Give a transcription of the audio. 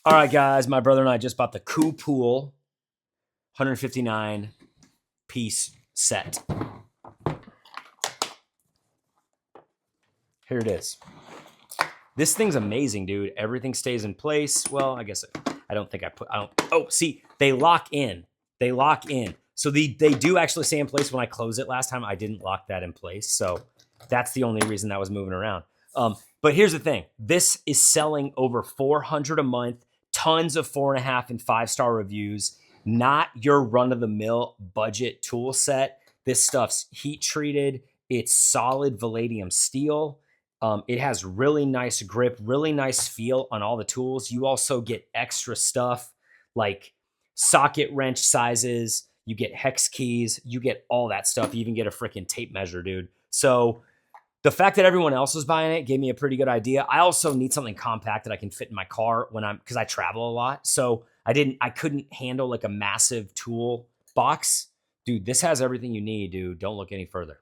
All right, guys, my brother and I just bought the Koopool 159 piece set. Here it is. This thing's amazing, dude. Everything stays in place. Well, I guess I don't think I don't. Oh, see, they lock in. They lock in. So they do actually stay in place. When I closed it last time, I didn't lock that in place. So that's the only reason that was moving around. But here's the thing. This is selling over 400 a month, tons of 4.5 and 5-star reviews, not your run-of-the-mill budget tool set. This stuff's heat treated. It's solid vanadium steel. It has really nice grip, really nice feel on all the tools. You also get extra stuff like socket wrench sizes. You get hex keys. You get all that stuff. You even get a freaking tape measure, dude. So the fact that everyone else was buying it gave me a pretty good idea. I also need something compact that I can fit in my car because I travel a lot. So I couldn't handle like a massive tool box. Dude, this has everything you need, dude. Don't look any further.